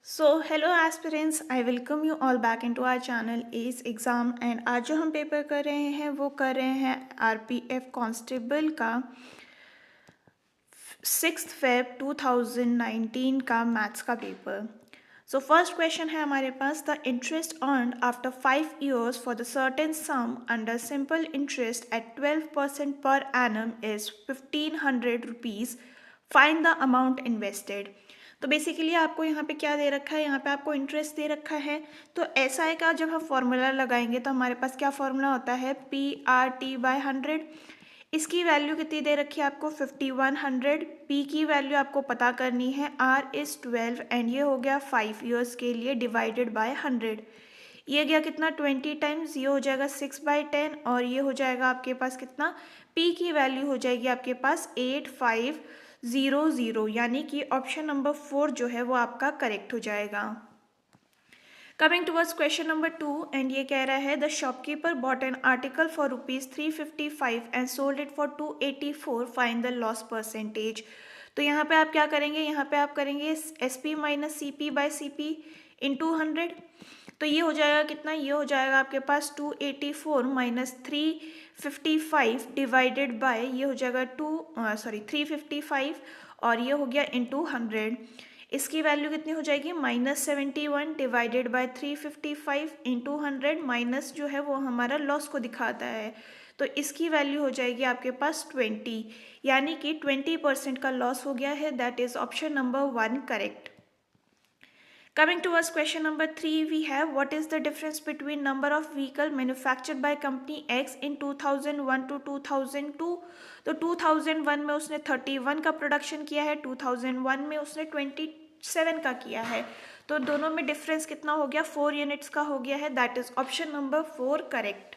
Hello aspirants, I welcome you all back into our channel S exam. And आज जो हम paper कर रहे हैं वो कर रहे हैं आरपीएफ कांस्टेबल का 6 फेब 2019 का मैथ्स का पेपर। फर्स्ट क्वेश्चन है हमारे पास, the interest earned after 5 years for the certain sum under simple interest at 12% per annum is 1500 rupees. Find the amount invested. तो बेसिकली आपको यहाँ पे क्या दे रखा है, यहाँ पे आपको इंटरेस्ट दे रखा है। तो एसआई का जब हम फॉर्मूला लगाएंगे तो हमारे पास क्या फॉर्मूला होता है, PRT/100। इसकी वैल्यू कितनी दे रखी है आपको, 5100। पी की वैल्यू आपको पता करनी है, R इज़ 12 एंड ये हो गया 5 years के लिए डिवाइडेड बाय 100। ये गया कितना 20 टाइम्स, ये हो जाएगा 6/10 और ये हो जाएगा आपके पास कितना, पी की वैल्यू हो जाएगी आपके पास 8500, यानी कि ऑप्शन नंबर 4 जो है वो आपका करेक्ट हो जाएगा। Coming towards question number 2 and ये कह रहा है, the shopkeeper bought an article for ₹355 and sold it for 284, find the loss percentage. तो यहाँ पे आप क्या करेंगे, यहाँ पे आप करेंगे SP माइनस CP/CP इंटू 100। तो ये हो जाएगा कितना, ये हो जाएगा आपके पास 284 माइनस 355 डिवाइडेड बाय, ये हो जाएगा 355 और ये हो गया इंटू 100। इसकी वैल्यू कितनी हो जाएगी, -71 डिवाइडेड बाय 355 इंटू 100, माइनस जो है वो हमारा लॉस को दिखाता है। तो इसकी वैल्यू हो जाएगी आपके पास 20, यानी कि 20% का लॉस हो गया है। That is option number 1 correct. Coming towards question number 3, we have, what is the difference between number of vehicle manufactured by company X in 2001 to 2002? तो 2001 में उसने 31 का प्रोडक्शन किया है, 2001 में उसने 27 का किया है। तो दोनों में डिफरेंस कितना हो गया, 4 यूनिट्स का हो गया है। That is option number 4 correct.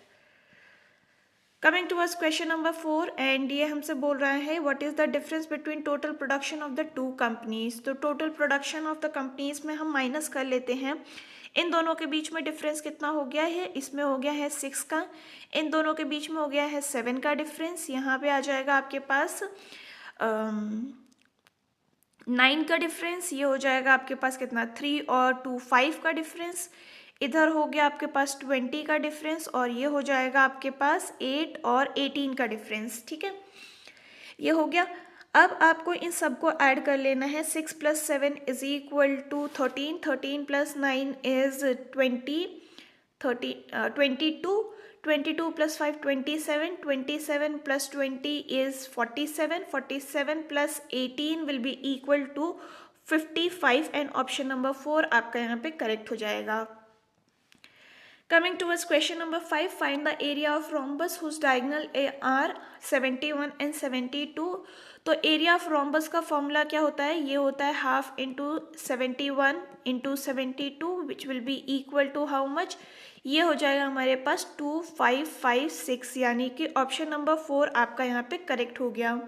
Coming towards question number 4 and ये हमसे बोल रहा है, what is the difference between total production of the two companies. तो total production of the companies में हम माइनस कर लेते हैं। इन दोनों के बीच में डिफरेंस कितना हो गया है, इसमें हो गया है 6 का, इन दोनों के बीच में हो गया है 7 का डिफरेंस। यहाँ पे आ जाएगा आपके पास 9 का डिफरेंस, ये हो जाएगा आपके पास कितना 3 और 2 5 का डिफरेंस। इधर हो गया आपके पास 20 का डिफरेंस और ये हो जाएगा आपके पास 8 और 18 का डिफरेंस। ठीक है, ये हो गया। अब आपको इन सबको ऐड कर लेना है। 6 + 7 is equal to 13, 13 + 9 is 20, 22, 22 + 5 27, 27 + 20 is 47, 47 + 18 will be equal to 55 and option number 4 आपका यहाँ पे करेक्ट हो जाएगा। Coming towards question number 5, find the area of rhombus whose diagonal are 71 and 72। तो एरिया ऑफ रोम्बस का फॉर्मूला क्या होता है, ये होता है half into 71 into 72 which will be equal to how much, ये हो जाएगा हमारे पास 2556, यानी कि ऑप्शन नंबर 4 आपका यहाँ पे करेक्ट हो गया।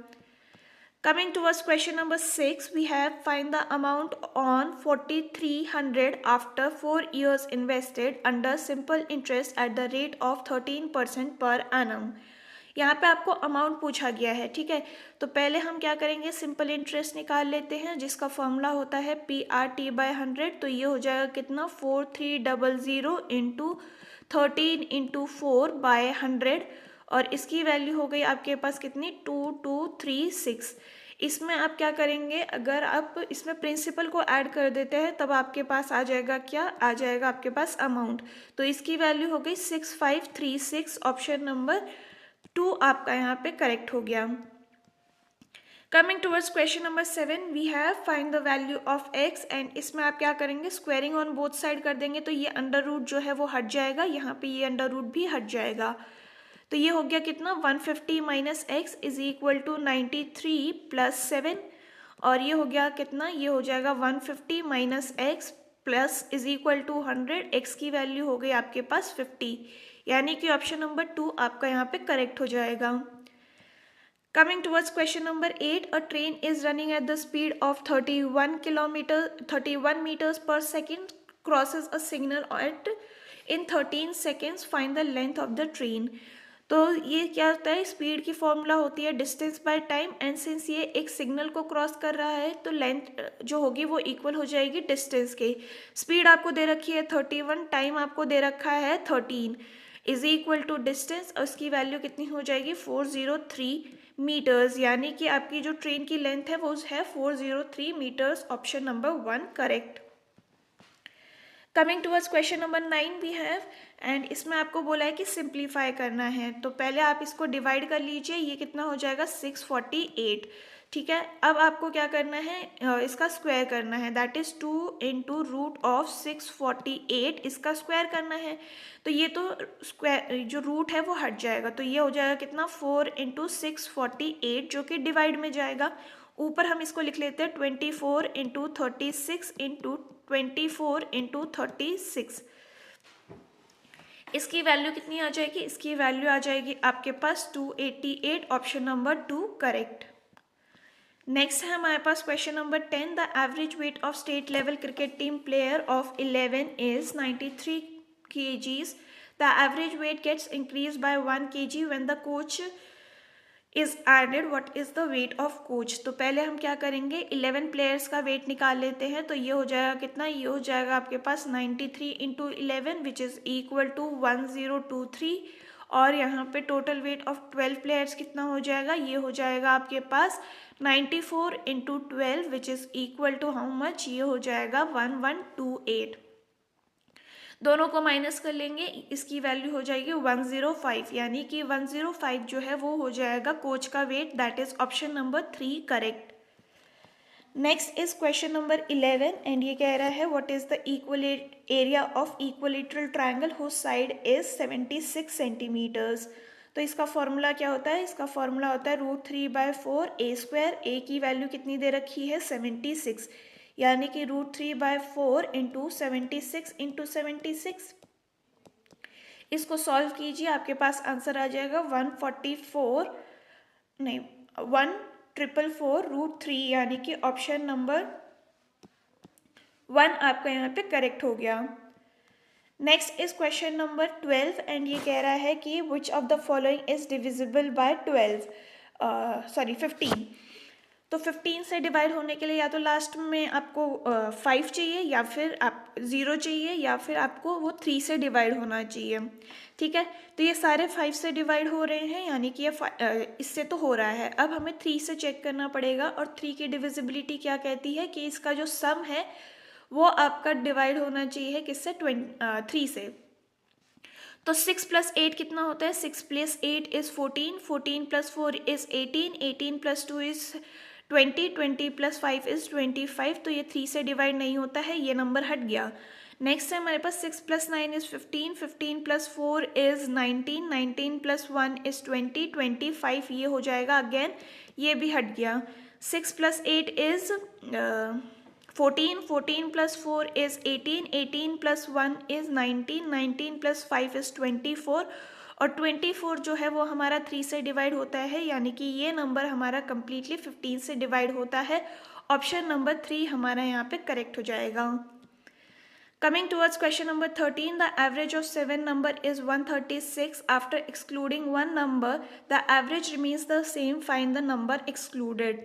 Coming towards question number 6, we have, find the amount on 4300 after 4 years invested under simple interest at the rate of 13% per annum। यहाँ पे आपको अमाउंट पूछा गया है। ठीक है, तो पहले हम क्या करेंगे, सिंपल इंटरेस्ट निकाल लेते हैं जिसका फॉर्मूला होता है PRT/100। तो ये हो जाएगा कितना 4300 इंटू 13 इंटू 4/100 और इसकी वैल्यू हो गई आपके पास कितनी 2236। इसमें आप क्या करेंगे, अगर आप इसमें प्रिंसिपल को ऐड कर देते हैं तब आपके पास आ जाएगा, क्या आ जाएगा आपके पास अमाउंट। तो इसकी वैल्यू हो गई 6536, ऑप्शन नंबर 2 आपका यहाँ पे करेक्ट हो गया। Coming towards question number 7, we have find the value of x and इसमें आप क्या करेंगे, स्क्वायरिंग ऑन बोथ साइड कर देंगे। तो ये अंडर रूट जो है वो हट जाएगा, यहाँ पे ये अंडर रूट भी हट जाएगा। तो ये हो गया कितना 150 minus X is equal to 93 + 7 और ये हो गया कितना, ये हो जाएगा 150 minus X plus is equal to 100। X की वैल्यू हो गई आपके पास 50, यानी कि ऑप्शन नंबर 2 आपका यहाँ पे करेक्ट हो जाएगा। Coming towards question number 8, a train is running at the speed of 31 meters per second, crosses a signal at in 13 seconds, find the length of the train। तो ये क्या होता है, स्पीड की फॉर्मूला होती है distance by time, and since ये एक सिग्नल को क्रॉस कर रहा है तो लेंथ जो होगी वो इक्वल हो जाएगी डिस्टेंस के। स्पीड आपको दे रखी है 31, टाइम आपको दे रखा है 13, इज इक्वल टू डिस्टेंस, और उसकी वैल्यू कितनी हो जाएगी 403 मीटर्स, यानी कि आपकी जो ट्रेन की लेंथ है वो है 403 metres. Option number 1 correct. Coming towards question number 9 भी है, एंड इसमें आपको बोला है कि सिंप्लीफाई करना है। तो पहले आप इसको डिवाइड कर लीजिए, ये कितना हो जाएगा 648। ठीक है, अब आपको क्या करना है, इसका स्क्वायर करना है, that is 2 into root of 648, इसका स्क्वायर करना है। तो ये तो स्क्वायर जो रूट है वो हट जाएगा, तो ये हो जाएगा कितना 4 इंटू 648, जो कि डिवाइड में जाएगा। ऊपर हम इसको लिख लेते हैं 24 इंटू 36 इंटू 24 इंटू 36। इसकी वैल्यू कितनी आ जाएगी, इसकी वैल्यू आ जाएगी आपके पास 288। Option number 2 correct. नेक्स्ट है हमारे पास question number 10, the average weight of state level cricket team player of 11 is 93 kgs. The average weight gets increased by 1 kg when the coach is added. What is the weight of coach? तो पहले हम क्या करेंगे, 11 players का wait निकाल लेते हैं। तो ये हो जाएगा कितना, ये हो जाएगा आपके पास 93 into 11 which is equal to 1023, और यहाँ पे टोटल वेट ऑफ 12 प्लेयर्स कितना हो जाएगा, ये हो जाएगा आपके पास 94 into 12 which is equal to how much, ये हो जाएगा 1128। दोनों को माइनस कर लेंगे, इसकी वैल्यू हो जाएगी 105, यानी कि 105 जो है वो हो जाएगा कोच का वेट, that is option number 3 correct. Next is question number 11, and ये कह रहा है what is the equal area of equilateral triangle whose side is 76 centimetres. तो इसका फॉर्मूला क्या होता है, इसका फॉर्मूला होता है √3/4 a स्क्वायर। ए की वैल्यू कितनी दे रखी है 76, यानी कि √3/4 इंटू 76 इंटू 76। इसको सॉल्व कीजिए, आपके पास आंसर आ जाएगा 144 नहीं 1444√3, यानी कि ऑप्शन नंबर 1 आपका यहाँ पे करेक्ट हो गया। Next is question number 12, and ये कह रहा है कि विच of the following is divisible by 15। तो 15 से डिवाइड होने के लिए या तो लास्ट में आपको 5 चाहिए, या फिर आप 0 चाहिए, या फिर आपको वो 3 से डिवाइड होना चाहिए। ठीक है, तो ये सारे 5 से डिवाइड हो रहे हैं, यानी कि ये इससे तो हो रहा है। अब हमें 3 से चेक करना पड़ेगा, और 3 की डिविजिबिलिटी क्या कहती है कि इसका जो सम है वो आपका डिवाइड होना चाहिए किससे, 3 से। तो 6 + 8 कितना होता है, 6 + 8 इज 14, 14 + 4 इज 18, 18 + 2 इज 20, 20 + 5 इज 25। तो ये 3 से डिवाइड नहीं होता है, ये नंबर हट गया। नेक्स्ट है हमारे पास 6 + 9 इज 15, 15 + 4 इज 19, 19 + 1 इज 20, 25 ये हो जाएगा अगेन, ये भी हट गया। 6 + 8 इज 14, 14 + 4 is 18, 18 + 1 is 19, 19 + 5 is 24, और 24 जो है वो हमारा 3 से डिवाइड होता है, यानी कि ये नंबर हमारा कम्प्लीटली 15 से डिवाइड होता है। ऑप्शन नंबर 3 हमारा यहाँ पे करेक्ट हो जाएगा। Coming towards question number 13, the average of 7 number is 136. After excluding one number, the average remains the same. Find the number excluded.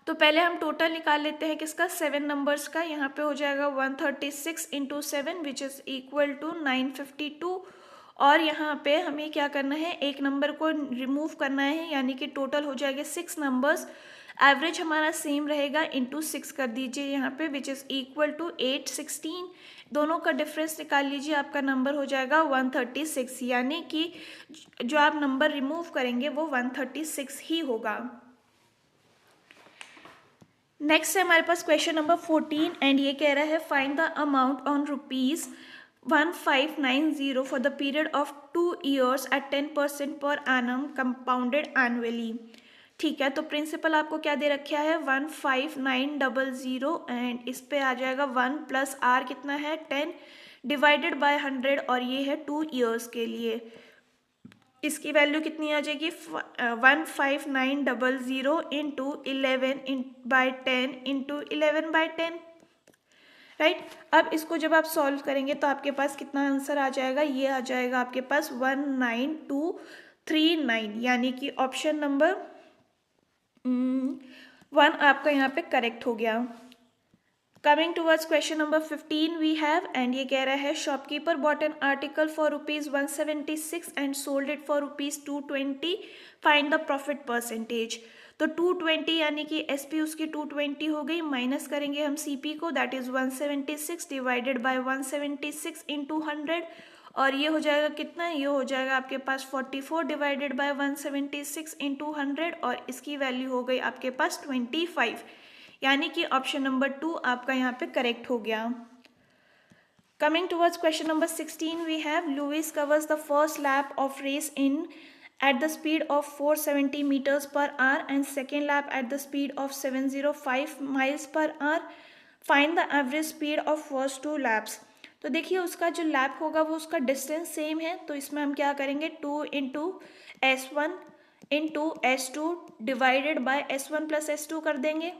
तो पहले हम टोटल निकाल लेते हैं किसका, 7 नंबर्स का। यहाँ पे हो जाएगा 136 into 7 which is equal to 952, और यहाँ पे हमें क्या करना है, एक नंबर को रिमूव करना है, यानी कि टोटल हो जाएगा 6 नंबर्स। एवरेज हमारा सेम रहेगा, इंटू 6 कर दीजिए यहाँ पे विच इज़ इक्वल टू 816। दोनों का डिफरेंस निकाल लीजिए, आपका नंबर हो जाएगा 136, यानी कि जो आप नंबर रिमूव करेंगे वो 136 ही होगा। नेक्स्ट है हमारे पास क्वेश्चन नंबर 14, एंड ये कह रहा है find the amount on ₹1590 for the period of 2 years at 10% per annum compounded annually. ठीक है, तो प्रिंसिपल आपको क्या दे रखा है 15900, एंड इस पे आ जाएगा 1 + r कितना है 10 डिवाइडेड बाय 100, और ये है 2 years के लिए। इसकी वैल्यू कितनी आ जाएगी 15900 इंटू 11 by 10 इंटू 11/10, राइट। अब इसको जब आप सॉल्व करेंगे तो आपके पास कितना आंसर आ जाएगा, ये आ जाएगा आपके पास 19239, यानी कि ऑप्शन नंबर 1 आपका यहाँ पे करेक्ट हो गया। Coming towards question number 15 we have, and ये कह रहा है shopkeeper bought an article for ₹176 and sold it for ₹220, find the profit percentage. तो 220 यानी कि एसपी उसकी 220 हो गई, माइनस करेंगे हम सीपी को, that is 176 divided by 176 into 100, और ये हो जाएगा कितना, ये हो जाएगा आपके पास 44 डिवाइडेड बाय 176 इंटू 100, और इसकी वैल्यू हो गई आपके पास 25, यानी कि ऑप्शन नंबर 2 आपका यहाँ पे करेक्ट हो गया। Coming towards question number 16 we have, Louis covers the first lap of race in at the speed of 470 meters per hour and second lap at the speed of 705 miles per hour. Find the average speed of first two laps. तो देखिए उसका जो lap होगा वो उसका distance same है, तो इसमें हम क्या करेंगे 2 into S1 into S2 divided by S1 plus S2 कर देंगे।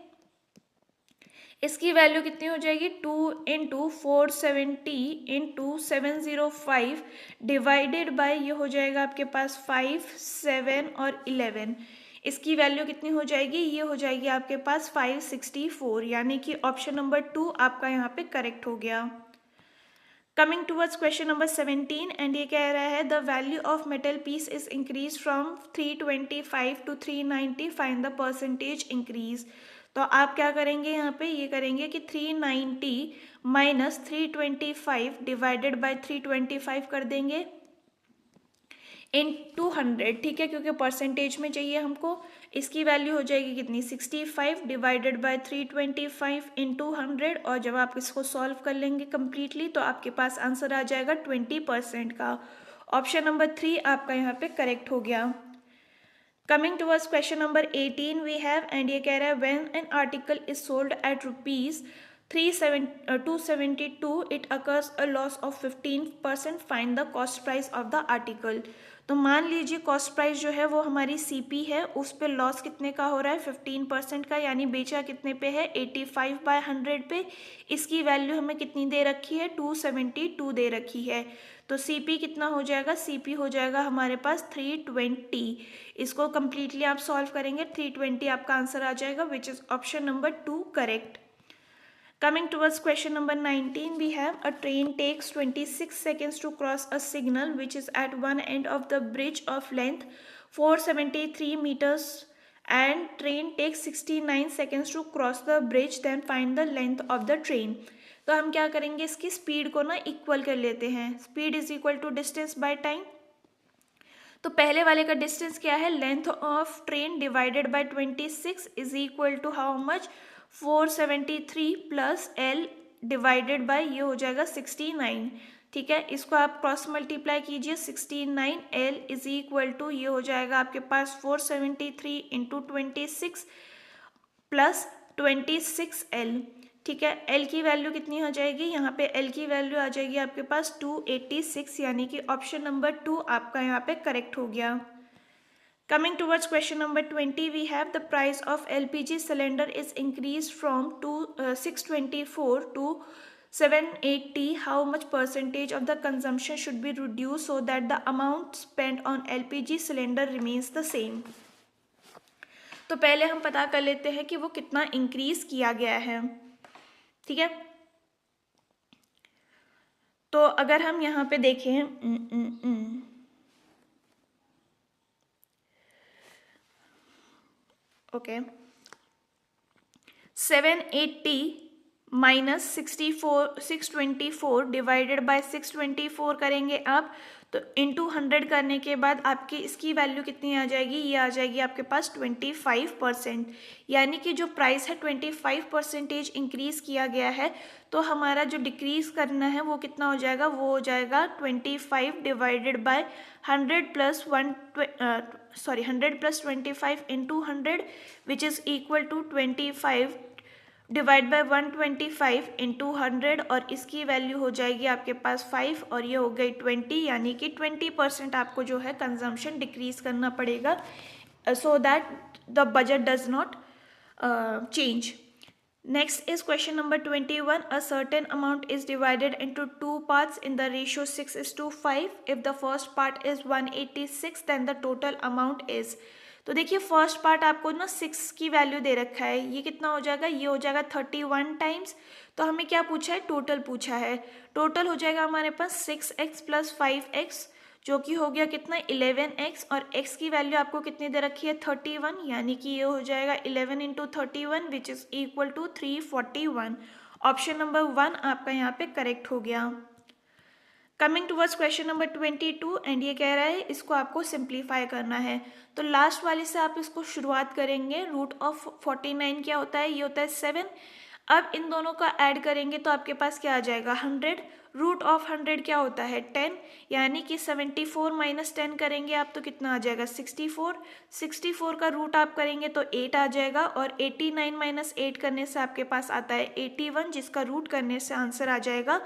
इसकी वैल्यू कितनी हो जाएगी 2 इंटू 470 इंटू 705 डिवाइडेड बाय ये हो जाएगा आपके पास 5, 7 और 11। इसकी वैल्यू कितनी हो जाएगी, ये हो जाएगी आपके पास 564, यानी कि ऑप्शन नंबर 2 आपका यहाँ पे करेक्ट हो गया। Coming towards question number 17, and ये कह रहा है the value of metal piece is increase from 325 to 390, find the percentage increase. तो आप क्या करेंगे यहाँ पे, ये करेंगे कि 390 माइनस 325 डिवाइडेड बाय 325 कर देंगे इन 200, ठीक है, क्योंकि परसेंटेज में चाहिए हमको। इसकी वैल्यू हो जाएगी कितनी 65 डिवाइडेड बाय 325 इन 200, और जब आप इसको सॉल्व कर लेंगे कम्प्लीटली तो आपके पास आंसर आ जाएगा 20% का। ऑप्शन नंबर 3 आपका यहाँ पे करेक्ट हो गया। Coming towards question number 18 we have, and ये कह रहा है when an article is sold at ₹272 it occurs a loss of 15%, find the cost price of the article. तो मान लीजिए कॉस्ट प्राइस जो है वो हमारी सीपी है, उस पे लॉस कितने का हो रहा है 15% का, यानी बेचा कितने पे है 85/100 पे। इसकी वैल्यू हमें कितनी दे रखी है 272 दे रखी है, तो सीपी कितना हो जाएगा, सीपी हो जाएगा हमारे पास 320। इसको कम्प्लीटली आप सॉल्व करेंगे 320 आपका आंसर आ जाएगा, which is option number 2 correct. Coming towards question number 19, we have a train takes 26 seconds to cross a signal which is at one end of the bridge of length 473 meters, and train takes 69 seconds to cross the bridge, then find the length of the train. तो हम क्या करेंगे, इसकी speed को ना equal कर लेते हैं, speed is equal to distance by time. तो पहले वाले का डिस्टेंस क्या है, length of train divided by 26 is equal to how much 473 plus L divided by ये हो जाएगा 69, ठीक है। इसको आप क्रॉस मल्टीप्लाई कीजिए 69 एल इज इक्वल टू ये हो जाएगा आपके पास 473 इंटू 26 प्लस 26 एल, ठीक है। एल की वैल्यू कितनी हो जाएगी, यहाँ पे एल की वैल्यू आ जाएगी आपके पास 286, यानी कि ऑप्शन नंबर 2 आपका यहाँ पे करेक्ट हो गया। Coming towards question number 20, we have the price of LPG cylinder is increased from 624 to 780. How much percentage of the consumption should be reduced so that the amount spent on LPG cylinder remains the same? तो पहले हम पता कर लेते हैं कि वो कितना इंक्रीज किया गया है, ठीक है। तो अगर हम यहाँ पे देखें ओके 780 माइनस 624 डिवाइडेड बाय 624 करेंगे आप, तो इंटू 100 करने के बाद आपकी इसकी वैल्यू कितनी आ जाएगी, ये आ जाएगी आपके पास 25%, यानी कि जो प्राइस है 25% इंक्रीज किया गया है। तो हमारा जो डिक्रीज करना है वो कितना हो जाएगा, वो हो जाएगा 25 divided by 100 plus 100 plus 25 into 100 which is equal to 25 divide by 125 into 100, और इसकी वैल्यू हो जाएगी आपके पास 5 और ये हो गई 20, यानी कि 20% आपको जो है कंजम्पशन डिक्रीज करना पड़ेगा so that the budget does not change. Next is question number 21. A certain amount is divided into two parts in the ratio 6:5. If the first part is 186, then the total amount is. तो देखिए first part आपको ना 6 की value दे रखा है, ये कितना हो जाएगा, ये हो जाएगा 31 टाइम्स। तो हमें क्या पूछा है, टोटल पूछा है। टोटल हो जाएगा हमारे पास 6x प्लस 5x, जो कि हो गया कितना 11x, और x की वैल्यू आपको कितनी दे रखी है 31, यानी कि ये हो जाएगा 11 into 31 which is equal to 341। Option number 1 आपका यहाँ पे करेक्ट हो गया। Coming towards question number 22 and ये कह रहा है इसको आपको सिंप्लीफाई करना है। तो लास्ट वाले से आप इसको शुरुआत करेंगे। रूट ऑफ 49 क्या होता है, ये होता है 7। अब इन दोनों का ऐड करेंगे तो आपके पास क्या आ जाएगा 100। रूट ऑफ 100 क्या होता है 10, यानी कि 74 माइनस 10 करेंगे आप तो कितना आ जाएगा 64। 64 का रूट आप करेंगे तो 8 आ जाएगा, और 89 माइनस 8 करने से आपके पास आता है 81, जिसका रूट करने से आंसर आ जाएगा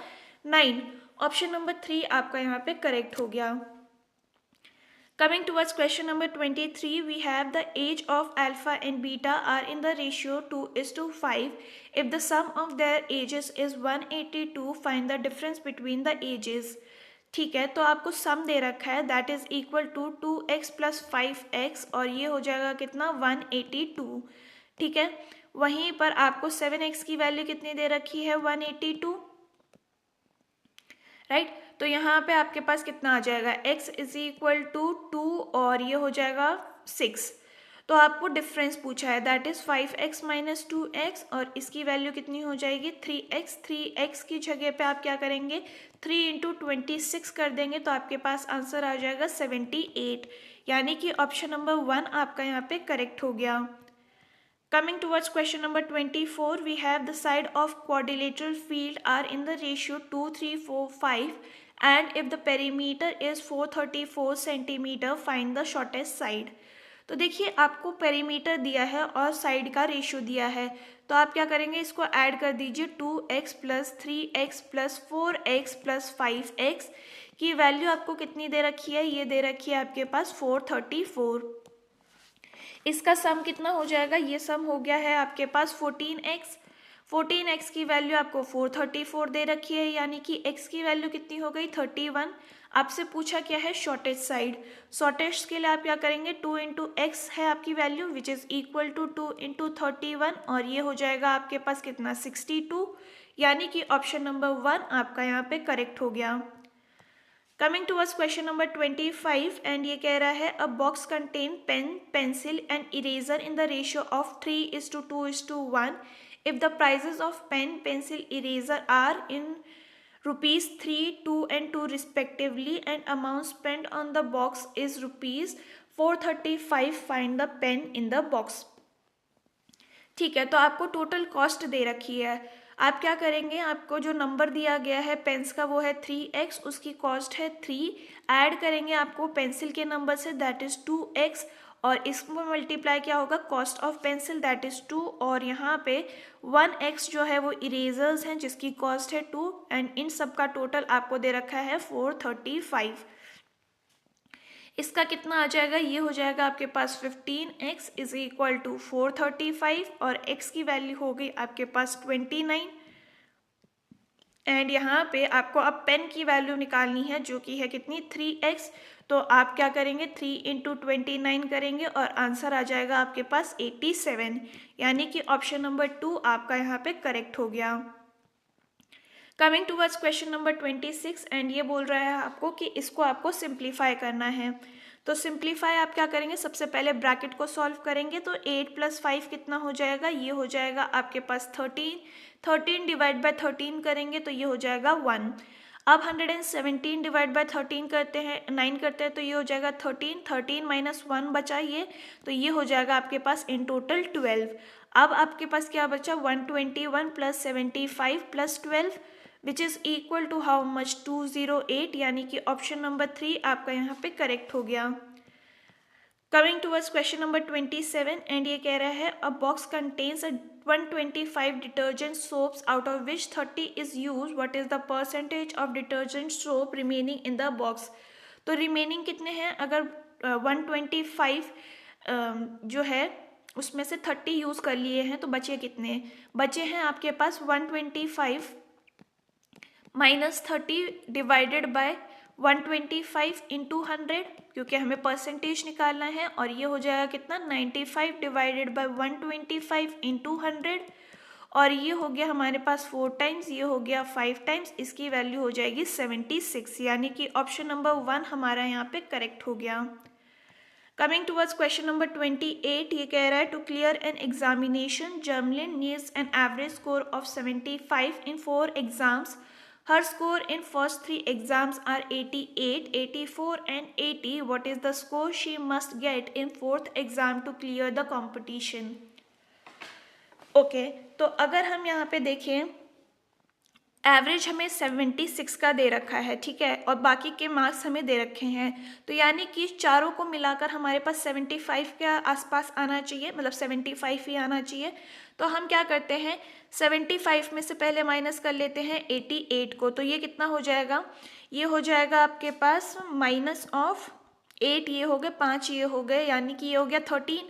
9। ऑप्शन नंबर 3 आपका यहाँ पे करेक्ट हो गया। Coming towards question number 23, we have the age of alpha and beta are in the ratio 2:5. If the sum of their ages is 182, find the difference between the ages. ठीक है, तो आपको सम दे रखा है that is equal to 2x plus 5x, और ये हो जाएगा कितना 182। ठीक है, वहीं पर आपको 7x की वैल्यू कितनी दे रखी है 182, राइट। तो यहाँ पे आपके पास कितना आ जाएगा x इज इक्वल टू 2 और ये हो जाएगा 6। तो आपको डिफरेंस पूछा है that is 5x minus 2x, और इसकी वैल्यू कितनी हो जाएगी 3x। 3x की जगह पे आप क्या करेंगे 3 इंटू 26 कर देंगे तो आपके पास आंसर आ जाएगा 78, यानी कि ऑप्शन नंबर 1 आपका यहाँ पे करेक्ट हो गया। Coming towards question number 24, we have the side of quadrilateral field are in the ratio 2, 3, 4, 5, and if the perimeter is 434 centimeter, find the shortest side. तो देखिए आपको पेरीमीटर दिया है और साइड का रेशियो दिया है, तो आप क्या करेंगे इसको ऐड कर दीजिए 2x plus 3x plus 4x plus 5x की वैल्यू आपको कितनी दे रखी है, ये दे रखी है आपके पास 434। इसका सम कितना हो जाएगा, ये सम हो गया है आपके पास 14x। 14x की वैल्यू आपको 434 दे रखी है, यानी कि x की वैल्यू कितनी हो गई 31। आपसे पूछा क्या है शॉर्टेस्ट साइड। शॉर्टेस्ट के लिए आप क्या करेंगे 2 इंटू एक्स है आपकी value which is equal to 2 into 31, और ये हो जाएगा आपके पास कितना 62, यानी कि ऑप्शन नंबर 1 आपका यहाँ पे करेक्ट हो गया। Coming towards question number 25 and ये कह रहा है a box contain pen pencil and eraser in the ratio of 3:2:1। If the prices of pen pencil eraser are in rupees 3, 2 and 2 respectively and amount spent on the box is rupees 435, find the pen in the box। ठीक है, तो आपको total cost दे रखी है। आप क्या करेंगे, आपको जो नंबर दिया गया है पेन्स का वो है 3x, उसकी कॉस्ट है 3, ऐड करेंगे आपको पेंसिल के number say that is 2x, और इसमें मल्टीप्लाई क्या होगा cost of pencil that is 2, और यहाँ पे 1x जो है वो इरेजर्स हैं जिसकी कॉस्ट है 2, एंड इन सब का टोटल आपको दे रखा है 435। इसका कितना आ जाएगा, ये हो जाएगा आपके पास 15x इज इक्वल टू 435, और x की वैल्यू हो गई आपके पास 29, एंड यहाँ पे आपको अब पेन की वैल्यू निकालनी है जो कि है कितनी 3x। तो आप क्या करेंगे 3 इंटू 29 करेंगे और आंसर आ जाएगा आपके पास 87, यानी कि ऑप्शन नंबर 2 आपका यहाँ पे करेक्ट हो गया। Coming towards question number 26 and ये बोल रहा है आपको कि इसको आपको सिंप्लीफाई करना है। तो सिंप्लीफाई आप क्या करेंगे, सबसे पहले ब्रैकेट को सॉल्व करेंगे तो 8 प्लस 5 कितना हो जाएगा, ये हो जाएगा आपके पास 13। 13 डिवाइड बाय 13 करेंगे तो ये हो जाएगा 1। अब 117 डिवाइड बाय 13 करते हैं 9 करते हैं तो ये हो जाएगा 13। 13 माइनस 1 बचा ये, तो ये हो जाएगा आपके पास इन टोटल 12। अब आपके पास क्या बचा 121 plus 75 plus 12 which is equal to how much 208, यानी कि ऑप्शन नंबर 3 आपका यहाँ पे करेक्ट हो गया। Coming towards question number 27 and ये कह रहा है a box contains 125 detergent soaps out of which 30 is use, what is the percentage of detergent soap remaining in the box. तो रिमेनिंग कितने हैं, अगर 125 जो है उसमें से 30 यूज़ कर लिए हैं, तो बचे कितने? बचे हैं आपके पास 125 माइनस 30 डिवाइडेड बाय 125 इंटू 100, क्योंकि हमें परसेंटेज निकालना है, और ये हो जाएगा कितना? 95 डिवाइडेड बाय 125 इंटू 100, और ये हो गया हमारे पास 4 टाइम्स, ये हो गया 5 टाइम्स, इसकी वैल्यू हो जाएगी 76, यानी कि ऑप्शन नंबर 1 हमारा यहाँ पे करेक्ट हो गया। कमिंग टूवर्ड्स क्वेश्चन नंबर 28, ये कह रहा है टू क्लियर एन एग्जामिनेशन जर्मलिन needs an average score of 75 in 4 exams. Her score in first 3 exams are 88, 84 and 80. What is the score she must get in 4th exam to clear the competition? Okay, तो अगर हम यहाँ पे देखें, average हमें 76 का दे रखा है, ठीक है, और बाकी के मार्क्स हमें दे रखे हैं, तो यानी कि चारों को मिलाकर हमारे पास 75 के आसपास आना चाहिए, मतलब 75 ही आना चाहिए। तो हम क्या करते हैं, 75 में से पहले माइनस कर लेते हैं 88 को, तो ये कितना हो जाएगा? ये हो जाएगा आपके पास माइनस ऑफ 8, ये हो गए 5, ये हो गए, यानी कि ये हो गया 13,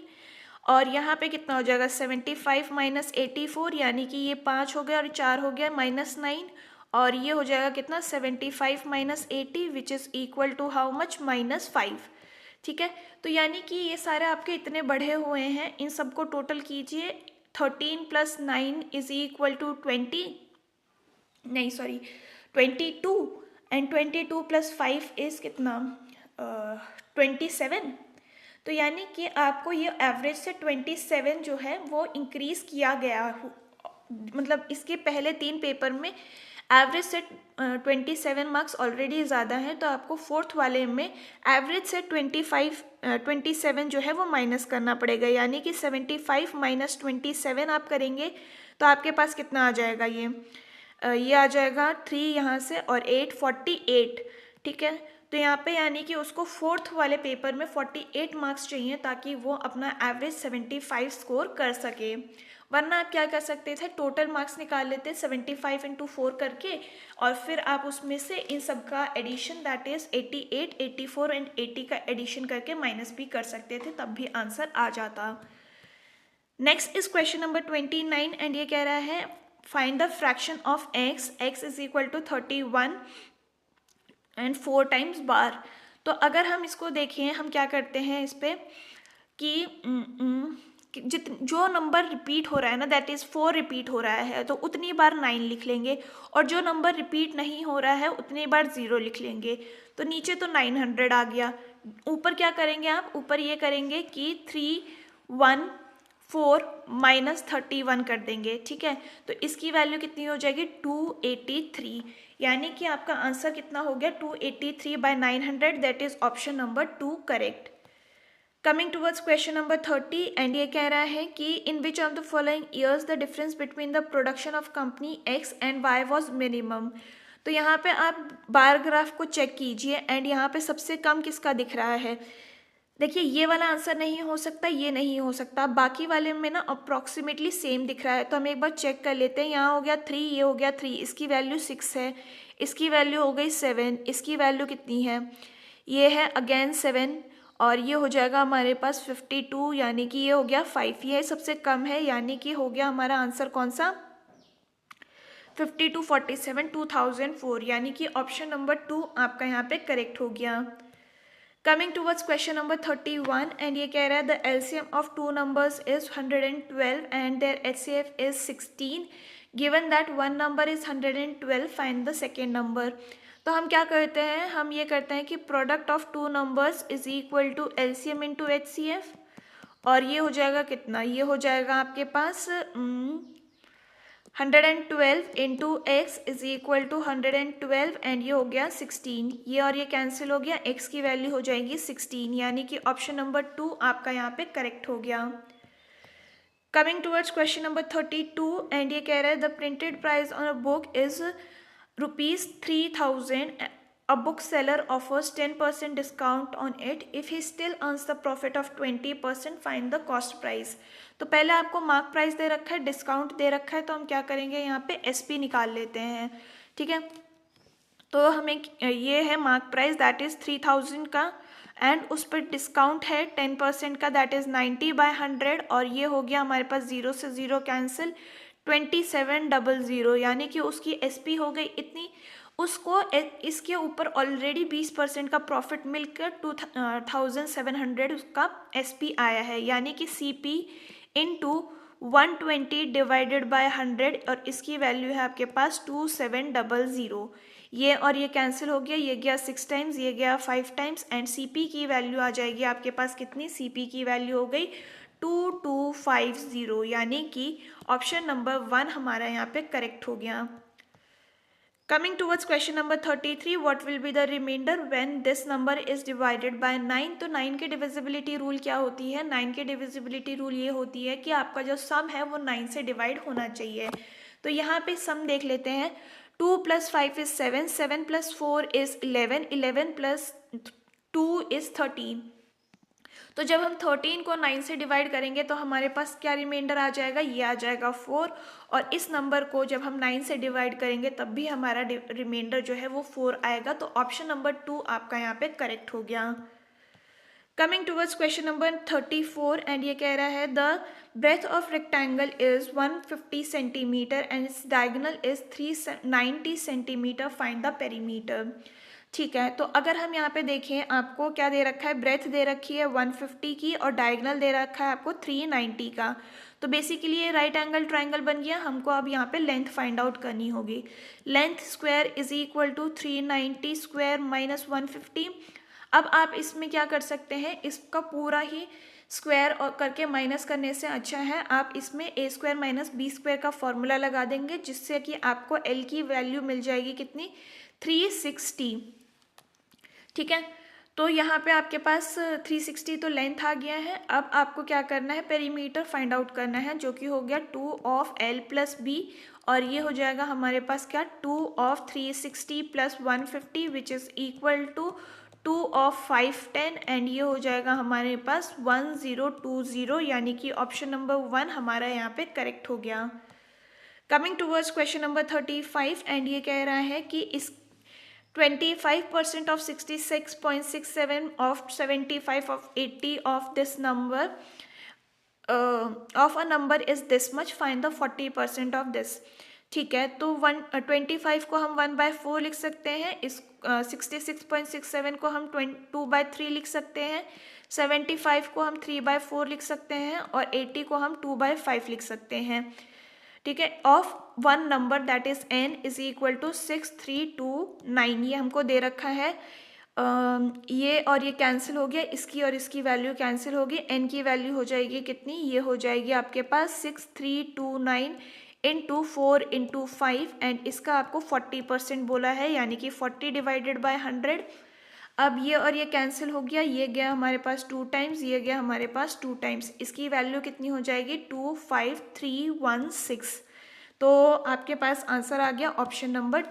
और यहाँ पे कितना हो जाएगा 75 माइनस 84, यानी कि ये 5 हो गया और 4 हो गया माइनस 9, और ये हो जाएगा कितना 75 minus 80 which is equal to how much? -5। ठीक है, तो यानी कि ये सारे आपके इतने बढ़े हुए हैं, इन सबको टोटल कीजिए, 13 + 9 इज इक्वल टू 20, नहीं सॉरी 22, एंड 22 + 5 इज कितना? 27। तो यानी कि आपको ये एवरेज से 27 जो है वो इंक्रीज़ किया गया, मतलब इसके पहले 3 पेपर में एवरेज से 27 मार्क्स ऑलरेडी ज़्यादा है, तो आपको 4th वाले में एवरेज से 27 जो है वो माइनस करना पड़ेगा, यानी कि 75 माइनस 27 आप करेंगे तो आपके पास कितना आ जाएगा? ये आ जाएगा 3 यहाँ से, और 8 48, ठीक है। तो यहाँ पे यानी कि उसको 4th वाले पेपर में 48 मार्क्स चाहिए ताकि वो अपना एवरेज 75 स्कोर कर सके, वरना आप क्या कर सकते थे, टोटल मार्क्स निकाल लेते 75 × 4 करके, और फिर आप उसमें से इन सब का एडिशन, दैट इज 88, 84 एंड 80 का एडिशन करके माइनस भी कर सकते थे, तब भी आंसर आ जाता। Next is question number 29, and ये कह रहा है find the fraction of x, x is equal to 31 and 4 times bar. तो अगर हम इसको देखें, हम क्या करते हैं इस पे कि जो नंबर रिपीट हो रहा है ना, दैट इज़ 4 रिपीट हो रहा है, तो उतनी बार 9 लिख लेंगे, और जो नंबर रिपीट नहीं हो रहा है उतनी बार 0 लिख लेंगे। तो नीचे तो 900 आ गया, ऊपर क्या करेंगे आप? ऊपर ये करेंगे कि 314 माइनस 31 कर देंगे, ठीक है। तो इसकी वैल्यू कितनी हो जाएगी? 283, यानी कि आपका आंसर कितना हो गया? 283 by 900, that is option number 2 correct. Coming towards question number 30, and ये कह रहा है कि in which of the following years the difference between the production of company X and Y was minimum. तो यहाँ पे आप बार ग्राफ को चेक कीजिए, एंड यहाँ पे सबसे कम किसका दिख रहा है? देखिए, ये वाला आंसर नहीं हो सकता, ये नहीं हो सकता, बाकी वाले में ना अप्रॉक्सीमेटली सेम दिख रहा है, तो हम एक बार चेक कर लेते हैं। यहाँ हो गया 3, ये हो गया 3, इसकी वैल्यू 6 है, इसकी वैल्यू हो गई 7, इसकी वैल्यू कितनी है? ये है अगेन 7, और ये हो जाएगा हमारे पास 52, यानी कि ये हो गया 5, ये सबसे कम है, यानी कि हो गया हमारा आंसर कौन सा? 52 47 2004, यानी कि ऑप्शन नंबर 2 आपका यहाँ पे करेक्ट हो गया। Coming towards question number 31, and ये कह रहा है the LCM of 2 numbers is 112 and their HCF is 16, given that one number is 112, find the second number. तो हम क्या करते हैं, हम ये करते हैं कि product of 2 numbers is equal to LCM into HCF, और ये हो जाएगा कितना? ये हो जाएगा आपके पास 112 into x is equal to 112, and ये हो गया 16, ये और ये कैंसिल हो गया, x की वैल्यू हो जाएगी 16, यानी कि ऑप्शन नंबर 2 आपका यहाँ पे करेक्ट हो गया। Coming towards question number 32, and ये कह रहा है the printed price on a book is ₹3000, a bookseller offers 10% discount on it. If he still earns the profit of 20%, find the cost price. तो पहले आपको मार्क प्राइस दे रखा है, discount दे रखा है, तो हम क्या करेंगे यहाँ पे एसपी निकाल लेते हैं, ठीक है। तो हमें ये है मार्क प्राइस, दैट इज 3000 का, एंड उस पर डिस्काउंट है 10% का, दैट इज़ 90/100, और ये हो गया हमारे पास 0 से 0 कैंसिल 2700, यानी कि उसकी SP हो गई इतनी, उसको इसके ऊपर ऑलरेडी 20% का प्रॉफिट मिलकर 2700 उसका SP आया है, यानी कि CP इंटू 120 डिवाइडेड बाय 100, और इसकी वैल्यू है आपके पास 2700। ये और ये कैंसिल हो गया, ये गया 6 टाइम्स, ये गया 5 टाइम्स, एंड CP की वैल्यू आ जाएगी आपके पास कितनी, CP की वैल्यू हो गई 2250, यानी कि ऑप्शन नंबर 1 हमारा यहाँ पे करेक्ट हो गया। Coming towards question number 33, what will be the remainder when this number is divided by 9? तो 9 के डिविजिबिलिटी रूल क्या होती है? 9 के डिविजिबिलिटी रूल ये होती है कि आपका जो सम है वो 9 से डिवाइड होना चाहिए। तो यहाँ पे सम देख लेते हैं। 2 + 5 is 7, 7 + 4 is 11, 11 + 2 is 13। तो जब हम 13 को 9 से डिवाइड करेंगे तो हमारे पास क्या रिमाइंडर आ जाएगा, ये आ जाएगा 4, और इस नंबर को जब हम 9 से डिवाइड करेंगे तब भी हमारा रिमाइंडर जो है वो 4 आएगा। तो ऑप्शन नंबर 2 आपका यहाँ पे करेक्ट हो गया। Coming towards question number 34, and ये कह रहा है the breadth of rectangle is 150 centimetre and its diagonal is 390 centimetre, find the perimeter. ठीक है, तो अगर हम यहाँ पे देखें, आपको क्या दे रखा है, ब्रेथ दे रखी है 150 की और डायगोनल दे रखा है आपको 390 का। तो बेसिकली ये राइट एंगल ट्राइंगल बन गया। हमको अब यहाँ पे लेंथ फाइंड आउट करनी होगी। Length square is equal to 390 square minus 150। अब आप इसमें क्या कर सकते हैं, इसका पूरा ही स्क्वायर और करके माइनस करने से अच्छा है आप इसमें a² - b² का फॉर्मूला लगा देंगे, जिससे कि आपको L की वैल्यू मिल जाएगी कितनी, 360। ठीक है, तो यहाँ पे आपके पास 360 तो लेंथ आ गया है। अब आपको क्या करना है, पेरीमीटर फाइंड आउट करना है, जो कि हो गया 2 of L + B, और ये हो जाएगा हमारे पास क्या, 2 of 360 + 150 which is equal to 2 of 510, and ये हो जाएगा हमारे पास 1020, यानी कि ऑप्शन नंबर 1 हमारा यहाँ पे करेक्ट हो गया। Coming towards question number 35, and ये कह रहा है कि इस 25% of 66.67 of 75 of 80 of this number of a number is this much, find the 40% of this। ठीक है, तो 25 को हम 1/4 लिख सकते हैं, इस 66.67 को हम 2/3 लिख सकते हैं, 75 को हम 3/4 लिख सकते हैं, और 80 को हम 2/5 लिख सकते हैं। ठीक है, of one number that is n is equal to 6329, ये हमको दे रखा है। ये और ये कैंसिल हो गया, इसकी और इसकी वैल्यू कैंसिल होगी, n की वैल्यू हो जाएगी कितनी, ये हो जाएगी आपके पास 6329 × 4 × 5, एंड इसका आपको 40% बोला है, यानी कि 40 डिवाइडेड बाय 100। अब ये और ये कैंसिल हो गया, ये गया हमारे पास 2 टाइम्स, ये गया हमारे पास 2 टाइम्स, इसकी वैल्यू कितनी हो जाएगी, 25316। तो आपके पास आंसर आ गया ऑप्शन नंबर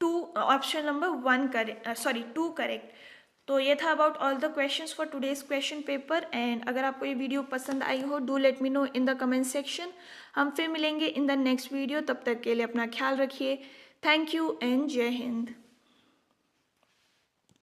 2 करेक्ट। तो ये था about all the questions for today's question paper. And अगर आपको ये वीडियो पसंद आई हो, do let me know in the comment section. हम फिर मिलेंगे इन द नेक्स्ट वीडियो, तब तक के लिए अपना ख्याल रखिए। थैंक यू एंड जय हिंद।